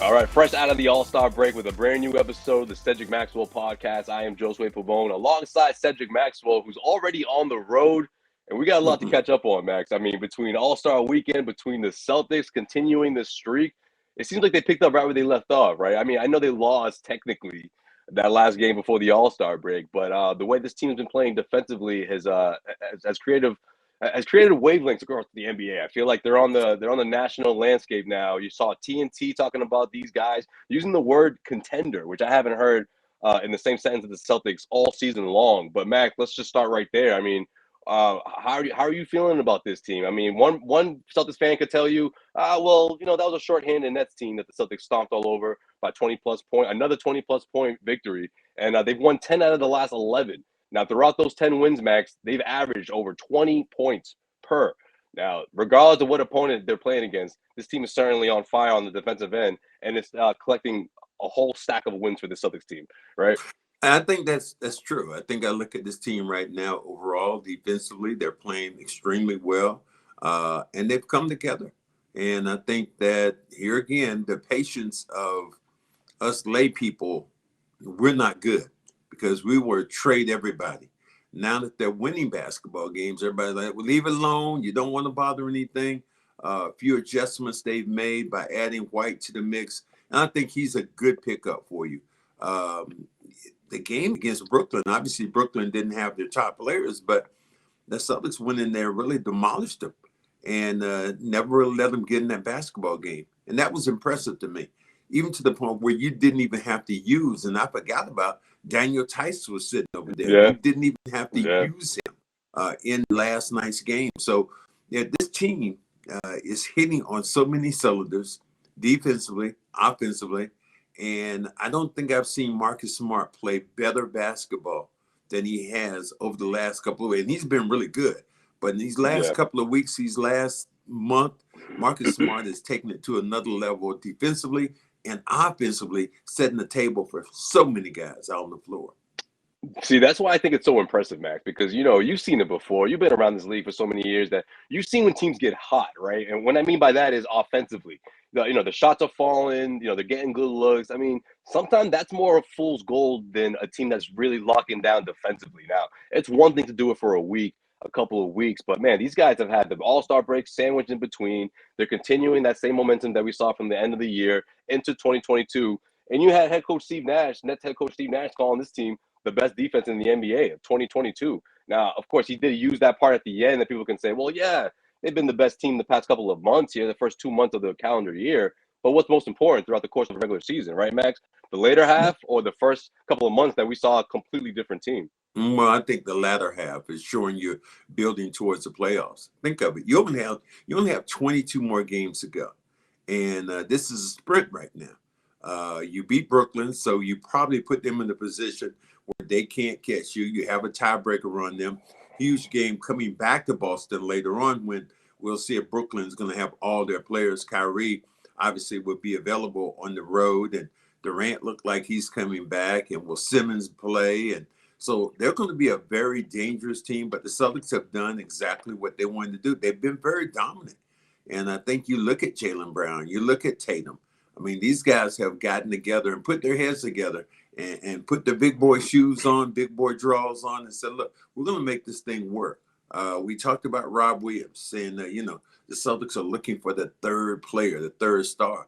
All right, fresh out of the All-Star break with a brand new episode of the Cedric Maxwell Podcast. I am Josue Pavone alongside Cedric Maxwell, who's already on the road, and we got a lot to catch up on, Max. I mean, between All-Star weekend, between the Celtics continuing this streak, it seems like they picked up right where they left off, right? I mean, I know they lost technically that last game before the All-Star break, but the way this team's been playing defensively has created wavelengths across the NBA. I feel like they're on the national landscape now. You saw TNT talking about these guys using the word contender, which I haven't heard in the same sentence as the Celtics all season long. But Mac, let's just start right there. I mean, how are you feeling about this team? I mean, one Celtics fan could tell you, well, that was a shorthanded Nets team that the Celtics stomped all over by 20-plus point, another 20-plus point victory, and they've won 10 out of the last 11. Now, throughout those 10 wins, Max, they've averaged over 20 points per. Now, regardless of what opponent they're playing against, this team is certainly on fire on the defensive end, and it's collecting a whole stack of wins for the Celtics team, right? I think that's true. I think I look at this team right now overall, defensively, they're playing extremely well, and they've come together. And I think that here again, the patience of us lay people, we're not good because we were trade everybody. Now that they're winning basketball games, everybody's like, well, leave it alone. You don't want to bother anything. A few adjustments they've made by adding White to the mix. And I think he's a good pickup for you. The game against Brooklyn, obviously Brooklyn didn't have their top players, but the Celtics went in there, really demolished them and never really let them get in that basketball game. And that was impressive to me, even to the point where you didn't even have to use, and I forgot about Daniel Tice was sitting over there. Yeah. You didn't even have to use him in last night's game. So yeah, this team is hitting on so many cylinders, defensively, offensively. And I don't think I've seen Marcus Smart play better basketball than he has over the last couple of weeks. And he's been really good. But in these last couple of weeks, these last month, Marcus Smart has taken it to another level defensively and offensively, setting the table for so many guys out on the floor. See, that's why I think it's so impressive, Max, because, you've seen it before. You've been around this league for so many years that you've seen when teams get hot, right? And what I mean by that is offensively. The shots are falling, they're getting good looks. I mean, sometimes that's more of fool's gold than a team that's really locking down defensively. Now, it's one thing to do it for a week, a couple of weeks, but man, these guys have had the All-Star break sandwiched in between. They're continuing that same momentum that we saw from the end of the year into 2022. And you had Nets head coach Steve Nash calling this team the best defense in the NBA of 2022. Now, of course, he did use that part at the end that people can say, well, yeah, they've been the best team the past couple of months here, the first 2 months of the calendar year. But what's most important throughout the course of the regular season, right, Max? The later half or the first couple of months that we saw a completely different team? Well, I think the latter half is showing you're building towards the playoffs. Think of it. You only have 22 more games to go. And this is a sprint right now. You beat Brooklyn, so you probably put them in a position where they can't catch you. You have a tiebreaker on them. Huge game coming back to Boston later on when we'll see if Brooklyn's going to have all their players. Kyrie obviously will be available on the road, and Durant looked like he's coming back, and will Simmons play? And so they're going to be a very dangerous team, but the Celtics have done exactly what they wanted to do. They've been very dominant. And I think you look at Jaylen Brown, you look at Tatum. I mean, these guys have gotten together and put their heads together and put the big boy shoes on, big boy draws on, and said, look, we're going to make this thing work. We talked about Rob Williams saying that, the Celtics are looking for the third player, the third star.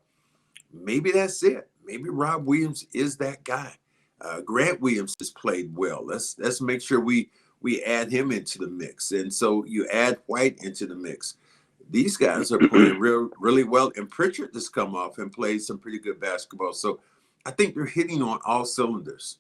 Maybe that's it. Maybe Rob Williams is that guy. Grant Williams has played well. Let's make sure we add him into the mix. And so you add White into the mix. These guys are playing really well. And Pritchard has come off and played some pretty good basketball. So I think they're hitting on all cylinders.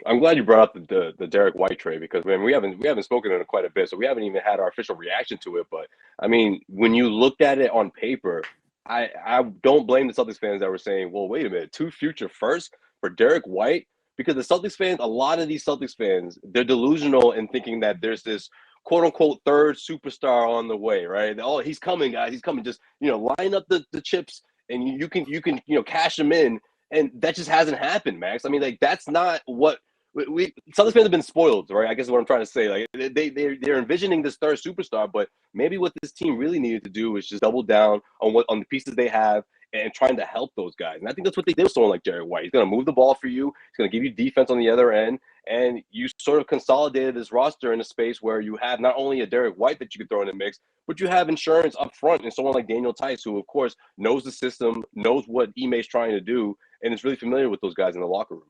I'm glad you brought up the Derek White trade because, man, we haven't spoken on it quite a bit, so we haven't even had our official reaction to it. But, I mean, when you looked at it on paper, I don't blame the Celtics fans that were saying, well, wait a minute, 2 future firsts for Derek White? Because the Celtics fans, a lot of these Celtics fans, they're delusional in thinking that there's this quote-unquote third superstar on the way, right? Oh, he's coming, guys. He's coming. Just, line up the chips and you can cash them in. And that just hasn't happened, Max. I mean, like, that's not what we Celtics fans have been spoiled, right? I guess is what I'm trying to say. Like, they're envisioning this third superstar, but maybe what this team really needed to do is just double down on the pieces they have and trying to help those guys. And I think that's what they did with someone like Derek White. He's going to move the ball for you. He's going to give you defense on the other end. And you sort of consolidated this roster in a space where you have not only a Derek White that you could throw in the mix, but you have insurance up front and someone like Daniel Tice, who, of course, knows the system, knows what Ime's trying to do, and is really familiar with those guys in the locker room.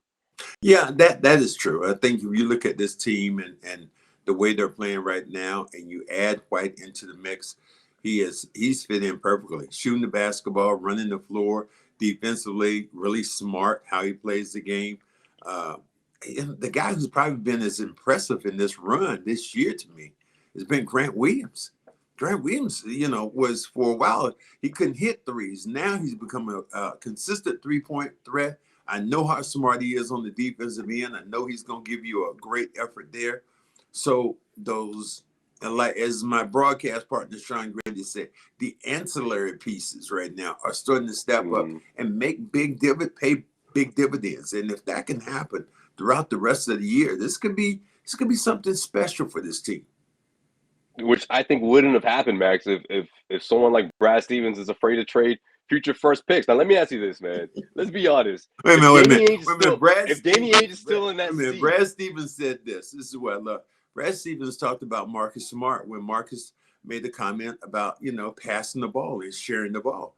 Yeah, that is true. I think if you look at this team and the way they're playing right now, and you add White into the mix, he's fit in perfectly. Shooting the basketball, running the floor, defensively, really smart how he plays the game. The guy who's probably been as impressive in this run this year to me has been Grant Williams. Grant Williams, was for a while, he couldn't hit threes. Now he's become a consistent three-point threat. I know how smart he is on the defensive end. I know he's going to give you a great effort there. So those, like as my broadcast partner, Sean Grady, said, the ancillary pieces right now are starting to step up and pay big dividends. And if that can happen throughout the rest of the year, this could be something special for this team. Which I think wouldn't have happened, Max, if someone like Brad Stevens is afraid to trade future first picks. Now, let me ask you this, man. Let's be honest. Wait a minute. If Danny Ainge is still in that seat. Brad Stevens said this. This is what I love. Brad Stevens talked about Marcus Smart when Marcus made the comment about, passing the ball and sharing the ball.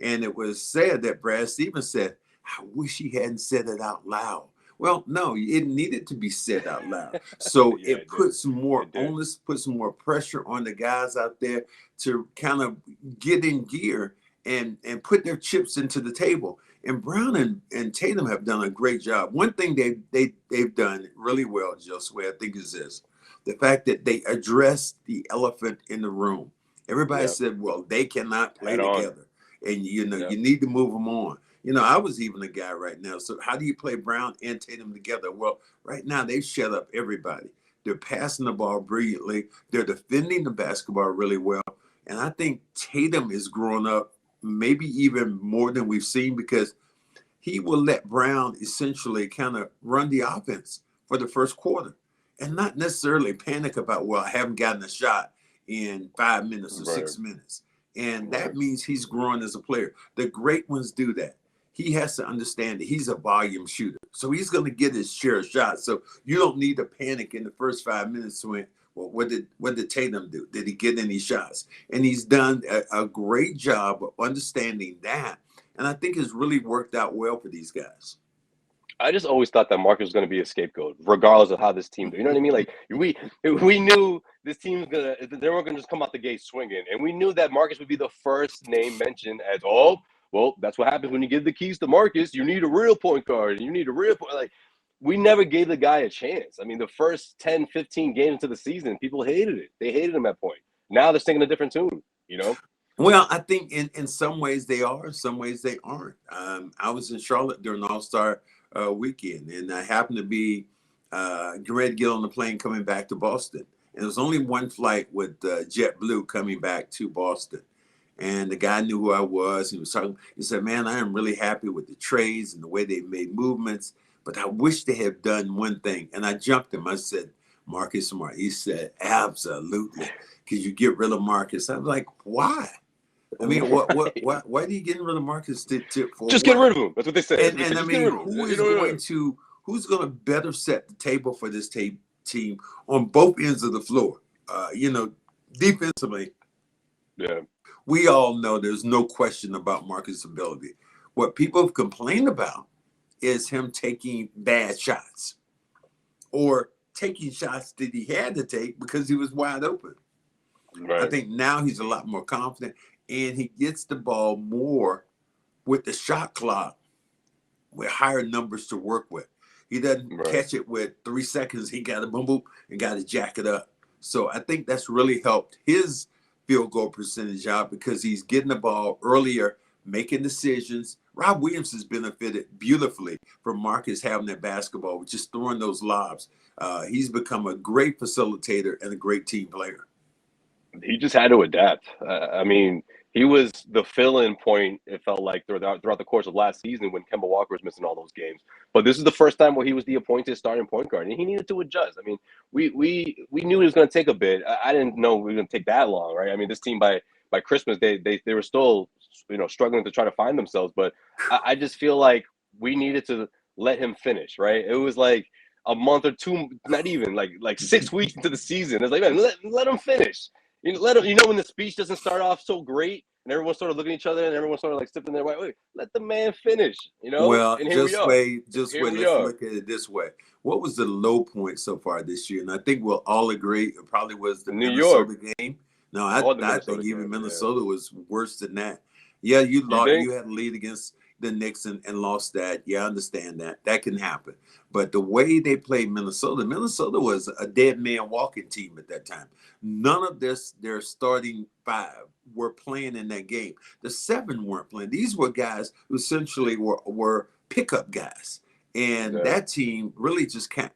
And it was said that Brad Stevens said, I wish he hadn't said it out loud. Well, no, it needed to be said out loud. So it puts some more onus, puts some more pressure on the guys out there to kind of get in gear and put their chips into the table. And Brown and Tatum have done a great job. One thing they've done really well, Josue, I think, is this: the fact that they addressed the elephant in the room. Everybody said, well, they cannot play together. And, you need to move them on. I was even a guy right now. So how do you play Brown and Tatum together? Well, right now they've shut up everybody. They're passing the ball brilliantly. They're defending the basketball really well. And I think Tatum is growing up maybe even more than we've seen, because he will let Brown essentially kind of run the offense for the first quarter and not necessarily panic about, well, I haven't gotten a shot in 5 minutes or 6 minutes. And that means he's growing as a player. The great ones do that. He has to understand that he's a volume shooter. So he's going to get his share of shots. So you don't need to panic in the first 5 minutes to win. Well, what did Tatum do? Did he get any shots? And he's done a great job of understanding that. And I think it's really worked out well for these guys. I just always thought that Marcus was going to be a scapegoat, regardless of how this team did. You know what I mean? Like, we knew this team's they weren't going to just come out the gate swinging. And we knew that Marcus would be the first name mentioned as, well, that's what happens when you give the keys to Marcus. You need a real point guard. You need a real point. Like, we never gave the guy a chance. I mean, the first 10, 15 games into the season, people hated it. They hated him at that point. Now they're singing a different tune, Well, I think in some ways they are, in some ways they aren't. I was in Charlotte during All-Star weekend, and I happened to be getting ready to get on the plane coming back to Boston. And there was only one flight with JetBlue coming back to Boston. And the guy knew who I was. He was talking. He said, man, I am really happy with the trades and the way they made movements, but I wish they had done one thing. And I jumped him. I said, Marcus Smart. He said, absolutely. Could you get rid of Marcus? I was like, why? I mean, why are you getting rid of Marcus? Just get rid of him. That's what they said. And I mean, who's going to better set the table for this team on both ends of the floor? Defensively. Yeah. We all know there's no question about Marcus' ability. What people have complained about is him taking bad shots or taking shots that he had to take because he was wide open. Right. I think now he's a lot more confident, and he gets the ball more with the shot clock with higher numbers to work with. He doesn't catch it with 3 seconds. He got to boom, boom, and got to jack it up. So I think that's really helped his field goal percentage out because he's getting the ball earlier, making decisions. Rob Williams has benefited beautifully from Marcus having that basketball, just throwing those lobs. He's become a great facilitator and a great team player. He just had to adapt. I mean, he was the fill-in point, it felt like, throughout the course of last season when Kemba Walker was missing all those games. But this is the first time where he was the appointed starting point guard, and he needed to adjust. I mean, we knew he was going to take a bit. I didn't know we were going to take that long, right? I mean, this team by Christmas, they were still struggling to try to find themselves. But I just feel like we needed to let him finish, right? It was like a month or two, not even like 6 weeks into the season. It's like, man, let him finish. Let him. When the speech doesn't start off so great, and everyone's sort of looking at each other, and everyone's sort of like sipping their wait, let the man finish. Well, And here we are. Let's look at it this way. What was the low point so far this year? And I think we'll all agree it probably was the New York Minnesota game. No, I think even Minnesota was worse than that. Yeah, you had a lead against the Knicks and lost that. Yeah, I understand that. That can happen. But the way they played Minnesota was a dead man walking team at that time. None of their starting five were playing in that game. The seven weren't playing. These were guys who essentially were pickup guys. And that team really just can't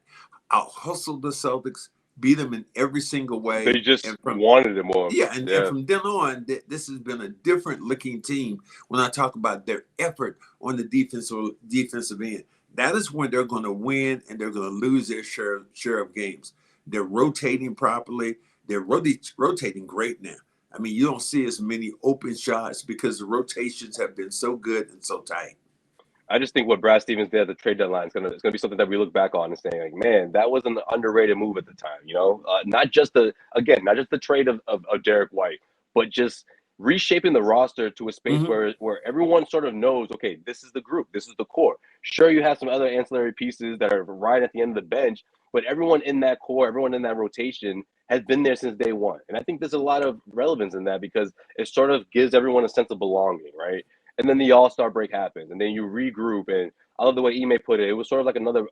out-hustle the Celtics, beat them in every single way. They just wanted it more. Yeah, and from then on, this has been a different looking team when I talk about their effort on the defensive end. That is when they're going to win and they're going to lose their share of games. They're rotating properly. They're really rotating great now. I mean, you don't see as many open shots because the rotations have been so good and so tight. I just think what Brad Stevens did at the trade deadline is gonna be something that we look back on and saying, like, man, that was an underrated move at the time. Not just the trade of Derek White, but just reshaping the roster to a space where everyone sort of knows, okay, this is the group, this is the core. Sure, you have some other ancillary pieces that are right at the end of the bench, but everyone in that core, everyone in that rotation has been there since day one. And I think there's a lot of relevance in that because it sort of gives everyone a sense of belonging, right? And then the All-Star break happens, and then you regroup. And I love the way Ime put it. It was sort of like another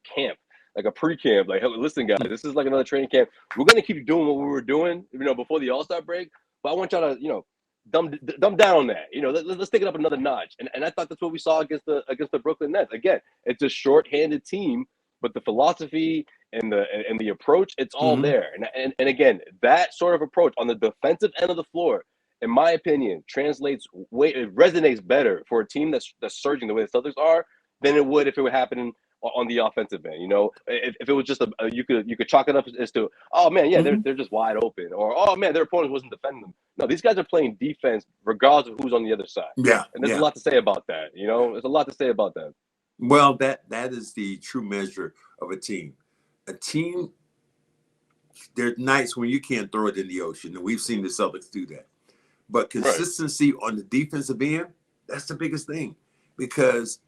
camp, like a pre-camp. Like, hey, listen, guys, this is like another training camp. We're gonna keep doing what we were doing, before the All-Star break. But I want y'all to, dumb down on that. Let's take it up another notch. And I thought that's what we saw against the Brooklyn Nets. Again, it's a short-handed team, but the philosophy and the approach, it's all there. And again, that sort of approach on the defensive end of the floor, in my opinion, it resonates better for a team that's surging the way the Celtics are than it would if it were happening on the offensive end. If it was just you could chalk it up as to, oh man, yeah, they're just wide open, or oh man, their opponent wasn't defending them. No, these guys are playing defense regardless of who's on the other side. Yeah, and there's a lot to say about that. There's a lot to say about that. Well, that is the true measure of a team. A team, there are nights when you can't throw it in the ocean, and we've seen the Celtics do that. But consistency on the defensive end, that's the biggest thing, because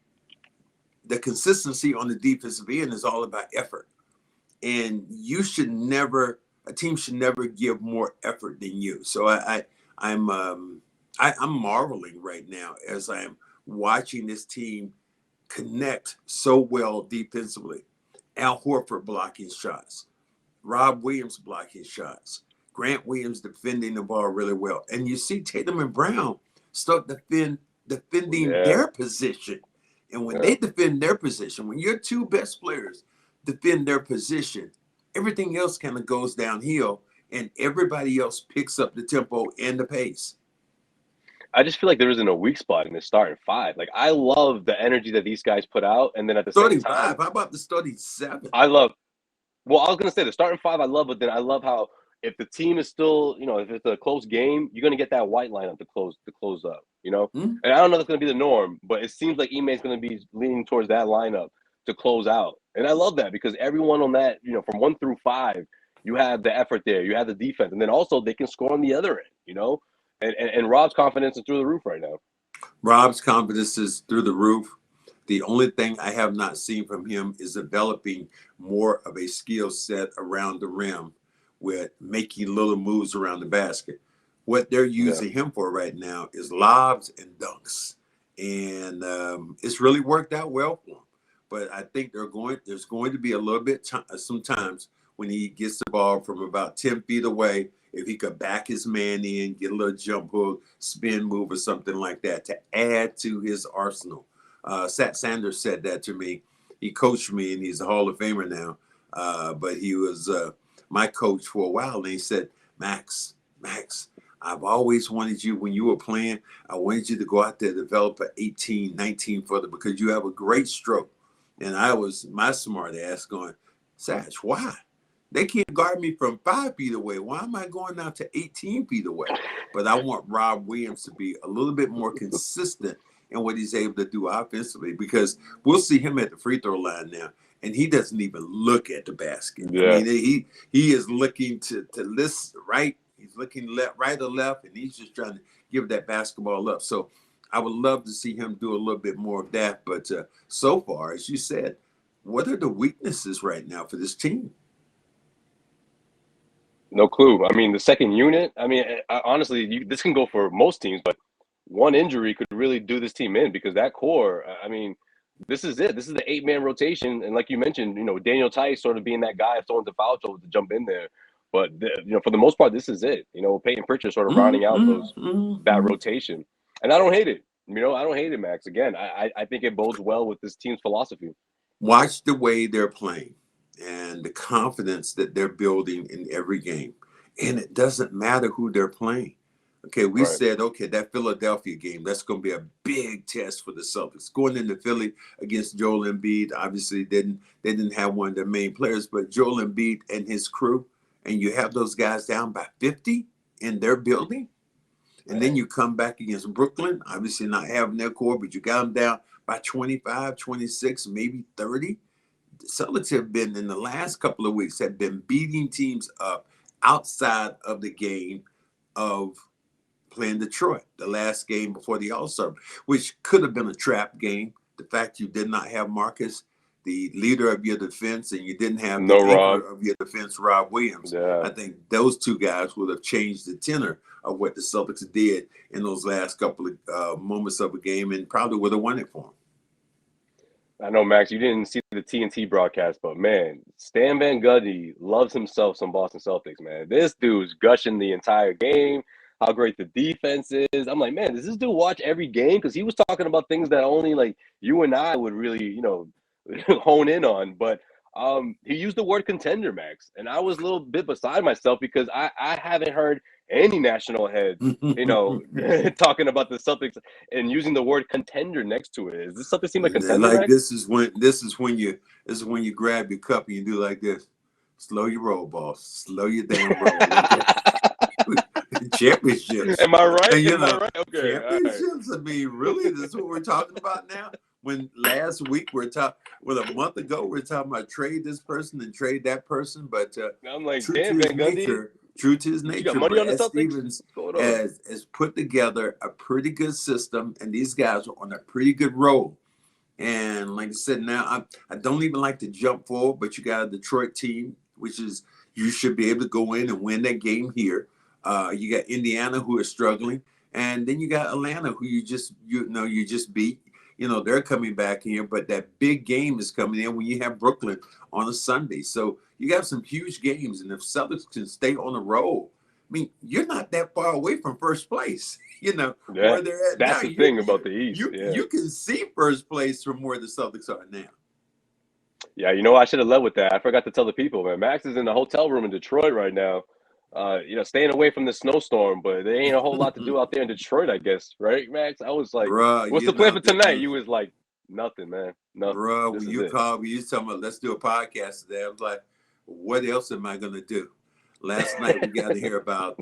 the consistency on the defensive end is all about effort. And a team should never give more effort than you. So I'm marveling right now as I'm watching this team connect so well defensively. Al Horford blocking shots, Rob Williams blocking shots, Grant Williams defending the ball really well. And you see Tatum and Brown start defending their position. And when they defend their position, when your two best players defend their position, everything else kind of goes downhill and everybody else picks up the tempo and the pace. I just feel like there isn't a weak spot in this starting five. Like, I love the energy that these guys put out. And then at the starting same time, five, how about the starting seven? I was going to say the starting five I love, but then I love how if the team is still, if it's a close game, you're going to get that white lineup to close up, And I don't know if that's going to be the norm, but it seems like Ime is going to be leaning towards that lineup to close out. And I love that because everyone on that, from 1 through 5, you have the effort there, you have the defense, and then also they can score on the other end, And Rob's confidence is through the roof right now. Rob's confidence is through the roof. The only thing I have not seen from him is developing more of a skill set around the rim with making little moves around the basket. What they're using him for right now is lobs and dunks. And it's really worked out well for him. But I think there's going to be a little bit sometimes when he gets the ball from about 10 feet away, if he could back his man in, get a little jump hook, spin move or something like that to add to his arsenal. Sat Sanders said that to me. He coached me, and he's a Hall of Famer now. But he was my coach for a while, and he said, Max, I've always wanted you, when you were playing, I wanted you to go out there and develop an 18, 19 footer because you have a great stroke. And I was my smart ass going, Satch, why? They can't guard me from 5 feet away. Why am I going out to 18 feet away? But I want Rob Williams to be a little bit more consistent in what he's able to do offensively, because we'll see him at the free throw line now, and he doesn't even look at the basket. Yeah. I mean, he is looking to list right. He's looking right or left, and he's just trying to give that basketball up. So I would love to see him do a little bit more of that. But so far, as you said, what are the weaknesses right now for this team? No clue. I mean, the second unit, I mean, honestly, this can go for most teams, but one injury could really do this team in, because that core, I mean, this is it. This is the 8-man rotation. And like you mentioned, Daniel Tice sort of being that guy if someone's a foul trouble to jump in there. But, for the most part, this is it. Peyton Pritchard sort of rounding out that rotation. And I don't hate it. I don't hate it, Max. Again, I think it bodes well with this team's philosophy. Watch the way they're playing and the confidence that they're building in every game. And it doesn't matter who they're playing. Okay, we said, that Philadelphia game, that's going to be a big test for the Celtics. Going into Philly against Joel Embiid, obviously they didn't have one of their main players, but Joel Embiid and his crew, and you have those guys down by 50 in their building, and then you come back against Brooklyn, obviously not having their core, but you got them down by 25, 26, maybe 30. The Celtics have been, in the last couple of weeks, have been beating teams up outside of the game of playing Detroit, the last game before the All-Star, which could have been a trap game. The fact you did not have Marcus, the leader of your defense, and you didn't have the anchor of your defense, Rob Williams. Yeah. I think those two guys would have changed the tenor of what the Celtics did in those last couple of moments of a game, and probably would have won it for them. I know, Max, you didn't see the TNT broadcast, but, man, Stan Van Gundy loves himself some Boston Celtics, man. This dude's gushing the entire game, how great the defense is. I'm like, man, does this dude watch every game? Because he was talking about things that only, like, you and I would really, hone in on. But he used the word contender, Max. And I was a little bit beside myself, because I haven't heard any national head, talking about the Celtics and using the word contender next to it. Is this something seem like contender? Like, this is when you grab your cup and you do like this. Slow your roll, boss. Slow your damn roll. Championships. Am I right? And, Am I right? Okay. Championships. Right. I mean, really, this is what we're talking about now. When last week a month ago we're talking about trade this person and trade that person, but I'm like, damn, Van Gundy. True to his nature, you got money on the Celtics? Stevens has put together a pretty good system, and these guys are on a pretty good roll. And like I said, now I don't even like to jump forward, but you got a Detroit team, which is you should be able to go in and win that game here. You got Indiana, who is struggling, and then you got Atlanta, who you just beat. They're coming back here, but that big game is coming in when you have Brooklyn on a Sunday. So you got some huge games, and if Celtics can stay on the roll, I mean, you're not that far away from first place. Where they're at. That's now. The thing about the East. You can see first place from where the Celtics are now. Yeah, I should have led with that. I forgot to tell the people, man. Max is in the hotel room in Detroit right now. Staying away from the snowstorm, but there ain't a whole lot to do out there in Detroit, I guess, right, Max? I was like, what's the plan for tonight? You was like, nothing, man. Nothing. Bro, when you called me, you talking about, let's do a podcast today. I was like, what else am I going to do? Last night, we got to hear about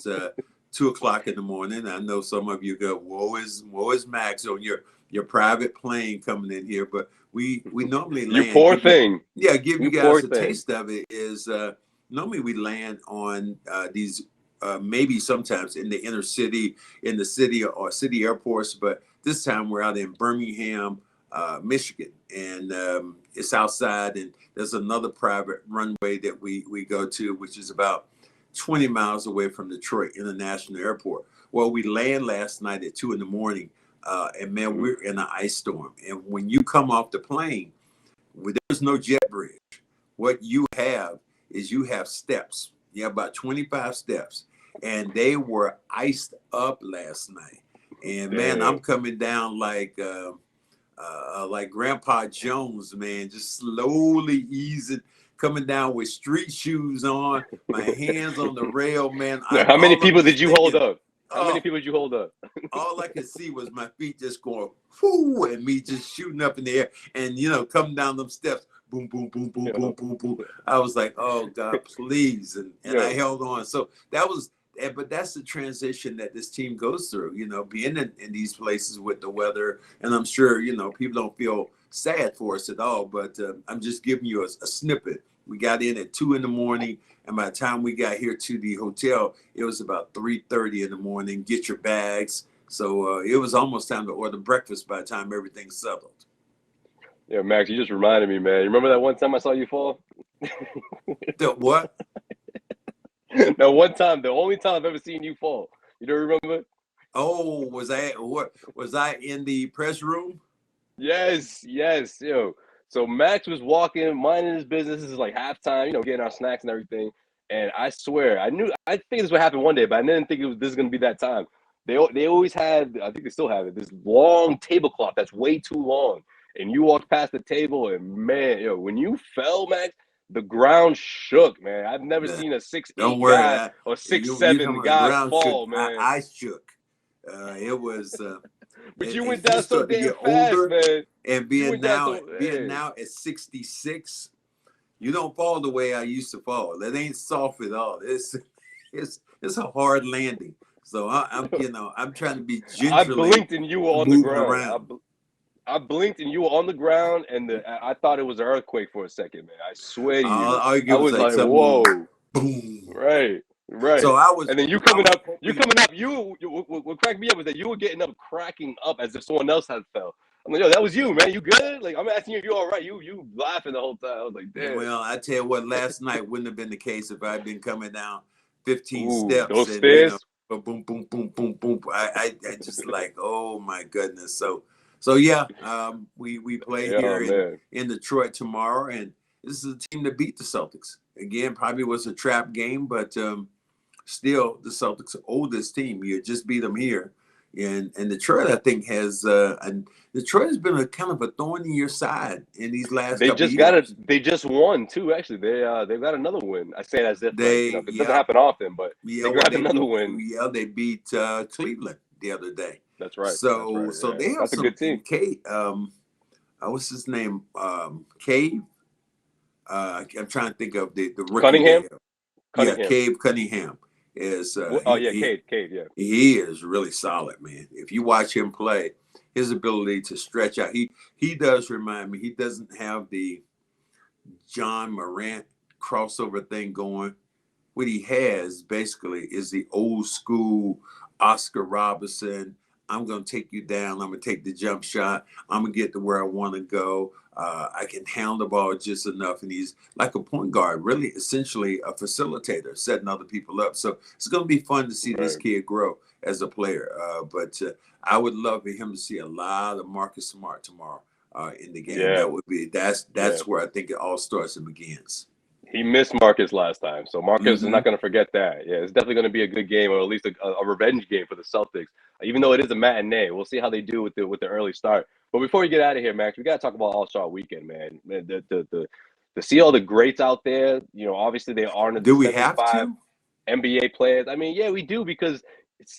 2 o'clock in the morning. I know some of you go, woe is Max on your private plane coming in here, but we normally land. You poor thing. Yeah, give you guys a taste of it is normally we land on these maybe sometimes in the inner city, in the city or city airports, but this time we're out in Birmingham, Michigan, and it's outside, and there's another private runway that we go to, which is about 20 miles away from Detroit International Airport. Well, we land last night at 2 a.m, and man, we're in an ice storm. And when you come off the plane, there's no jet bridge. What you have is you have steps. You have about 25 steps, and they were iced up last night. And man, I'm coming down like Grandpa Jones, man, just slowly easing, coming down with street shoes on, my hands on the rail, man. How many people did you hold up? How many people did you hold up? All I could see was my feet just going, whoo, and me just shooting up in the air and, coming down them steps, boom, boom, boom, boom, You boom, know, boom, boom. I was like, oh God, please. And I held on. So but that's the transition that this team goes through, being in these places with the weather. And I'm sure, people don't feel sad for us at all, but I'm just giving you a snippet. We got in at 2 a.m. and by the time we got here to the hotel, it was about 3:30 in the morning. Get your bags. So it was almost time to order breakfast by the time everything settled. Yeah, Max, you just reminded me, man. You remember that one time I saw you fall? The what? That one time, the only time I've ever seen you fall. You don't remember? Oh, was I in the press room? Yes, yo. So Max was walking, minding his business. This is like halftime, getting our snacks and everything. And I swear, I think this would happen one day, but I didn't think this is gonna be that time. They always had, I think they still have it, this long tablecloth that's way too long. And you walked past the table, and man, when you fell, Max, the ground shook, man. I've never seen a 6'8" Don't worry, guy or 6'7" guy fall, man. I shook. It was. But you went down so to damn get fast, older, man. and being now at 66, you don't fall the way I used to fall. That ain't soft at all. It's a hard landing. So I'm trying to be gingerly. I blinked and you were on the ground. Around. I blinked and you were on the ground, and I thought it was an earthquake for a second, man. I swear to you, I was like, whoa, boom, right. So I was, and then you coming up. What cracked me up was that you were getting up, cracking up as if someone else had fell. I'm like, yo, that was you, man. You good? Like, I'm asking you if you all right. You laughing the whole time. I was like, damn. Well, I tell you what, last night wouldn't have been the case if I'd been coming down 15 steps. Those stairs. Boom, boom, boom, boom, boom. I just like, oh my goodness. So yeah, we play here in Detroit tomorrow, and this is a team that beat the Celtics. Again, probably was a trap game, but still the Celtics' oldest team. You just beat them here. And Detroit, I think, Detroit has been a kind of a thorn in your side in these last couple of years. They just won too. Actually, they've got another win. I say it as if it doesn't happen often, but they got another win. Yeah, they beat Cleveland the other day. That's right. So they have a good team. What's his name? Cave. I'm trying to think of the rookie. Cunningham. Yeah, Cave Cunningham is. Cave. Yeah. He is really solid, man. If you watch him play, his ability to stretch out, he does remind me. He doesn't have the John Morant crossover thing going. What he has basically is the old school Oscar Robertson. I'm going to take you down. I'm going to take the jump shot. I'm going to get to where I want to go. I can handle the ball just enough. And he's like a point guard, really essentially a facilitator, setting other people up. So it's going to be fun to see this kid grow as a player. But I would love for him to see a lot of Marcus Smart tomorrow in the game. Yeah. That's where I think it all starts and begins. He missed Marcus last time, so Marcus is not going to forget that. Yeah, it's definitely going to be a good game, or at least a revenge game for the Celtics. Even though it is a matinee, we'll see how they do with the early start. But before we get out of here, Max, we got to talk about All-Star Weekend, man. To see all the greats out there, obviously they aren't the do we have to? NBA players. I mean, yeah, we do, because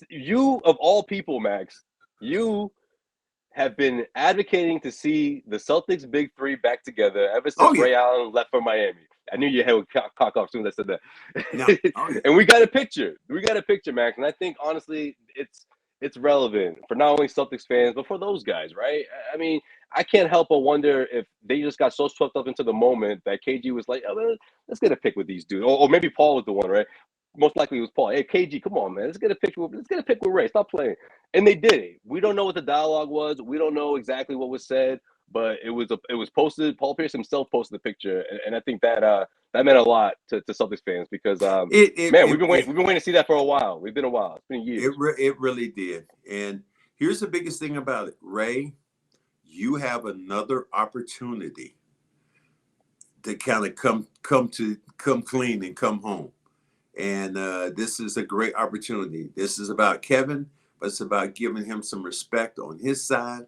you of all people, Max, you have been advocating to see the Celtics Big Three back together ever since Ray Allen left for Miami. I knew your head would cock off as soon as I said that. And we got a picture. Max. And I think, honestly, it's relevant for not only Celtics fans, but for those guys, right? I mean, I can't help but wonder if they just got so swept up into the moment that KG was like, oh, let's get a pic with these dudes. Or maybe Paul was the one, right? Most likely it was Paul. Hey, KG, come on, man. Let's get a pic with Ray. Stop playing. And they did it. We don't know what the dialogue was. We don't know exactly what was said. But it was posted. Paul Pierce himself posted the picture, and I think that meant a lot to Celtics fans, because we've been waiting to see that for a while. It's been a while. It's been years. It really did. And here's the biggest thing about it, Ray. You have another opportunity to kind of come clean and come home. And this is a great opportunity. This is about Kevin, but it's about giving him some respect on his side.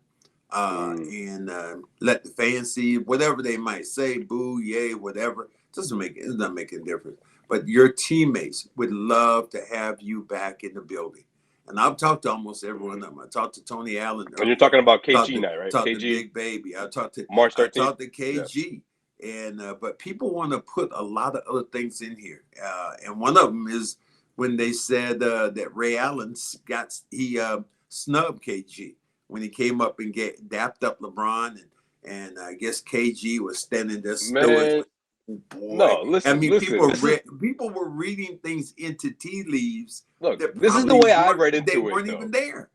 And let the fans see whatever they might say, boo, yay, whatever. It's not making a difference. But your teammates would love to have you back in the building. And I've talked to almost everyone of them. I talked to Tony Allen. And you're talking about KG now, right? Talked to Big Baby. I talked to March 13th. I talked to KG. And but people want to put a lot of other things in here, and one of them is when they said that Ray Allen snubbed KG when he came up and dapped up LeBron, and I guess KG was standing there stoic. Man, Boy, no, listen. People were reading things into tea leaves. Look, That this is the way I read into they it. They weren't though. even there.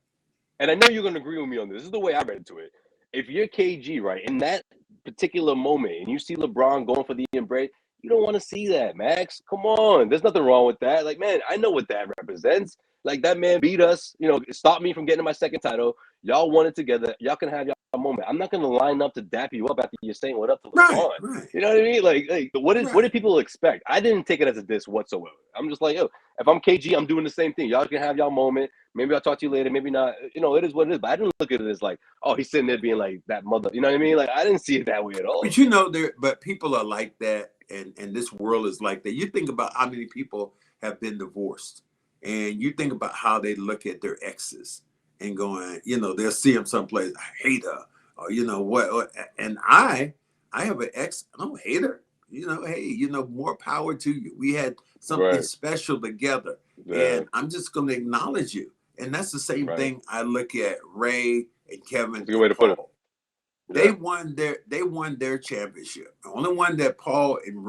And I know you're going to agree with me on this. This is the way I read into it. If you're KG, right, in that particular moment, and you see LeBron going for the embrace, you don't want to see that, Max. Come on. There's nothing wrong with that. Like, man, I know what that represents. Like, that man beat us, stopped me from getting my second title. Y'all won it together. Y'all can have your moment. I'm not going to line up to dap you up after you're saying what up to LeBron. Right. You know what I mean? Like what did people expect? I didn't take it as a diss whatsoever. I'm just like, if I'm KG, I'm doing the same thing. Y'all can have y'all moment. Maybe I'll talk to you later. Maybe not. It is what it is. But I didn't look at it as like, oh, he's sitting there being like that mother. You know what I mean? Like, I didn't see it that way at all. But people are like that, and this world is like that. You think about how many people have been divorced, and you think about how they look at their exes and going, they'll see them someplace, I hate her, or what. And I have an ex, I don't hate her. Hey, more power to you. We had something special together, and I'm just going to acknowledge you. And that's the same thing I look at Ray and Kevin. That's a good way to put it. They won their championship. The only one that Paul and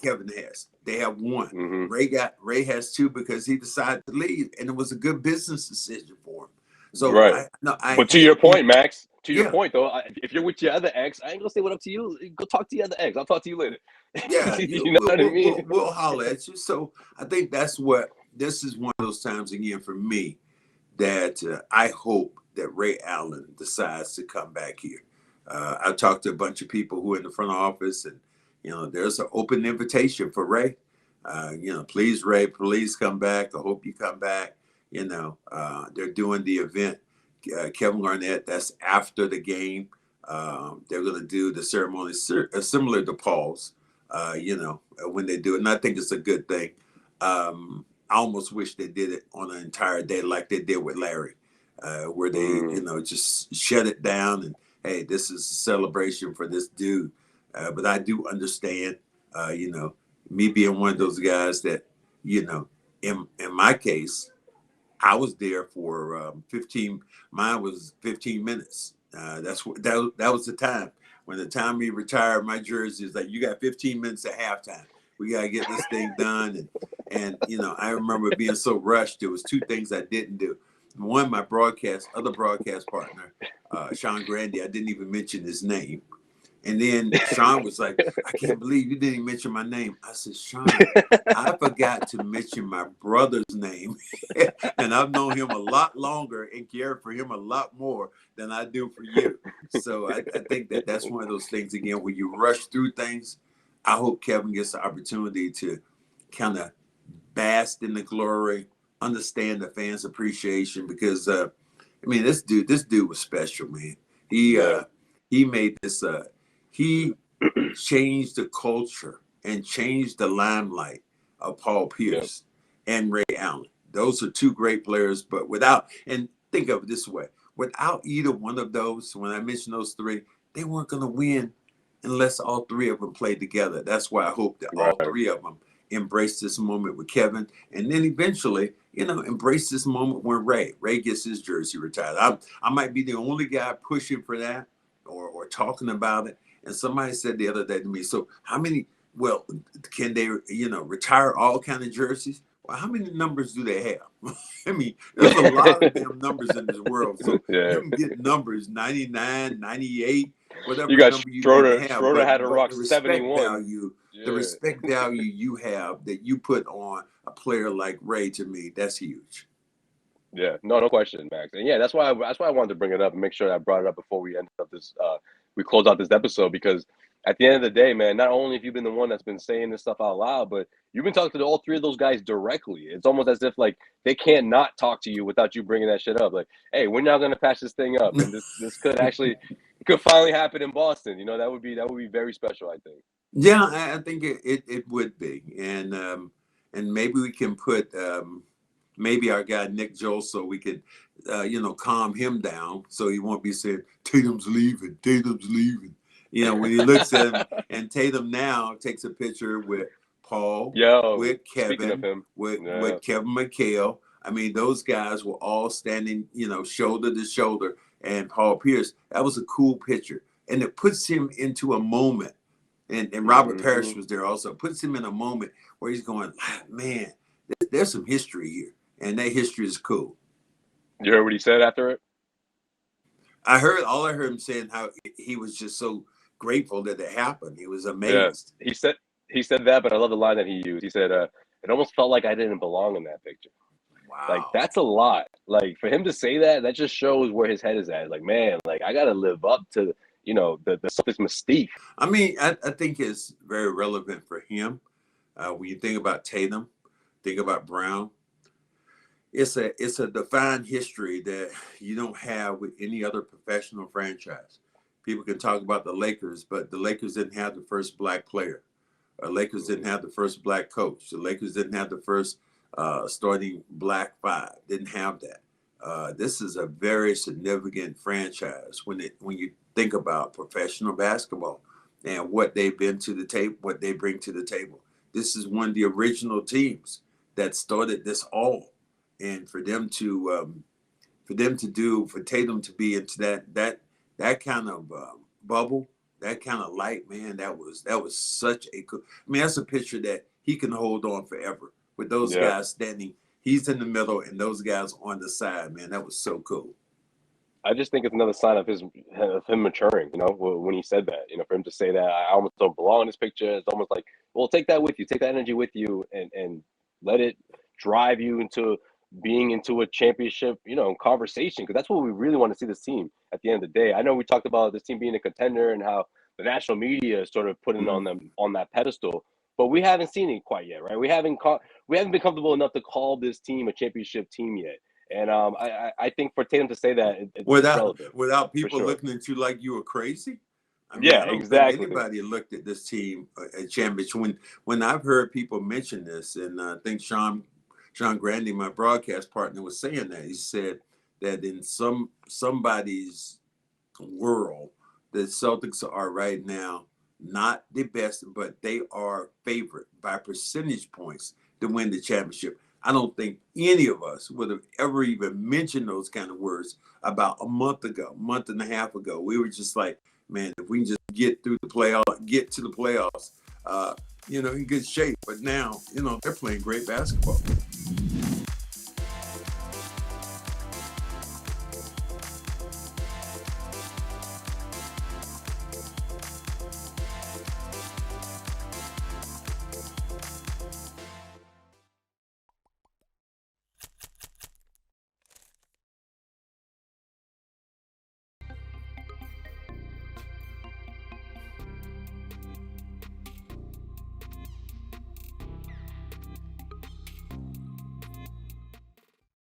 Kevin has. They have one. Mm-hmm. Ray has two because he decided to leave, and it was a good business decision for him. So but to your point, Max. To your point, though, if you're with your other ex, I ain't gonna say what up to you. Go talk to your other ex. I'll talk to you later. Yeah, you know what I mean. We'll holler at you. So I think this is one of those times again for me that I hope that Ray Allen decides to come back here. I've talked to a bunch of people who are in the front office, and there's an open invitation for Ray. Please, Ray, please come back. I hope you come back. They're doing the event. Kevin Garnett, that's after the game. They're going to do the ceremony similar to Paul's, when they do it. And I think it's a good thing. I almost wish they did it on an entire day like they did with Larry, where they, just shut it down and, hey, this is a celebration for this dude. But I do understand, me being one of those guys that, in my case, I was there for 15. Mine was 15 minutes. That was the time. When the time he retired, my jersey is like, you got 15 minutes at halftime. We got to get this thing done. And I remember being so rushed. There was two things I didn't do. One, my other broadcast partner, Sean Grandy, I didn't even mention his name. And then Sean was like, I can't believe you didn't mention my name. I said, Sean, I forgot to mention my brother's name. And I've known him a lot longer and cared for him a lot more than I do for you. So I think that's one of those things, again, when you rush through things. I hope Kevin gets the opportunity to kind of bask in the glory, understand the fans' appreciation, because, this dude was special, man. He made this... He changed the culture and changed the limelight of Paul Pierce and Ray Allen. Those are two great players, but and think of it this way, without either one of those, when I mentioned those three, they weren't going to win unless all three of them played together. That's why I hope that all three of them embrace this moment with Kevin, and then eventually, embrace this moment when Ray gets his jersey retired. I might be the only guy pushing for that or talking about it. And somebody said the other day to me, so can they, retire all kind of jerseys? Well, how many numbers do they have? There's a lot of damn numbers in this world. So you can get numbers 99, 98, whatever you got number you Schroeder, have. Schroeder had a rock the 71. The respect value you have that you put on a player like Ray, to me, that's huge. Yeah, no question, Max. And that's why I wanted to bring it up and make sure I brought it up before we end up this we close out this episode, because at the end of the day, man, not only have you been the one that's been saying this stuff out loud, but you've been talking to all three of those guys directly. It's almost as if like they can't not talk to you without you bringing that shit up. Like, hey, we're not going to patch this thing up, and this could finally happen in Boston. That would be very special, I think. Yeah, I think it would be, and maybe we can put maybe our guy Nick Joel, so we could calm him down, so he won't be saying Tatum's leaving, You know, when he looks at him, and Tatum now takes a picture with Paul, with speaking of Kevin, him, with Kevin McHale. I mean, those guys were all standing, you know, shoulder to shoulder. And Paul Pierce, that was a cool picture. And it puts him into a moment. And Robert Parish was there also. Puts him in a moment where he's going, man, there's some history here. And that history is cool. You heard what he said after it? I heard him saying how he was just so grateful that it happened. He was amazed. Yeah. He said that, but I love the line that he used. He said, it almost felt like I didn't belong in that picture. Wow. Like, that's a lot. Like, for him to say that, that just shows where his head is at. Like, man, like, I got to live up to, you know, the Celtics mystique. I mean, I think it's very relevant for him. When you think about Tatum, think about Brown, it's a defined history that you don't have with any other professional franchise. People can talk about the Lakers, but the Lakers didn't have the first black player. Lakers didn't have the first black coach. The Lakers didn't have the first starting black five. Didn't have that. This is a very significant franchise when you think about professional basketball and what they've been to the table, what they bring to the table. This is one of the original teams that started this all, and for Tatum to be into that kind of bubble, that kind of light, man, that was such a cool. I mean, that's a picture that he can hold on forever with those guys standing. He's in the middle and those guys on the side, man. That was so cool. I just think it's another sign of him maturing, you know, when he said that, you know, for him to say that I almost don't belong in this picture. It's almost like, well, take that with you, take that energy with you and let it drive you into being into a championship, you know, conversation. Because that's what we really want to see this team at the end of the day. I know we talked about this team being a contender and how the national media is sort of putting on them on that pedestal, but we haven't seen it quite yet, right? We haven't been comfortable enough to call this team a championship team yet. And I think for Tatum to say that it's without people looking at you like you were crazy. I mean, I don't think anybody looked at this team at championship. When I've heard people mention this, and I think Sean Grandy, my broadcast partner, was saying that. He said that in somebody's world, the Celtics are right now not the best, but they are favored by percentage points to win the championship. I don't think any of us would have ever even mentioned those kind of words about a month and a half ago. We were just like, man, if we can just get to the playoffs, you know, in good shape. But now, you know, they're playing great basketball.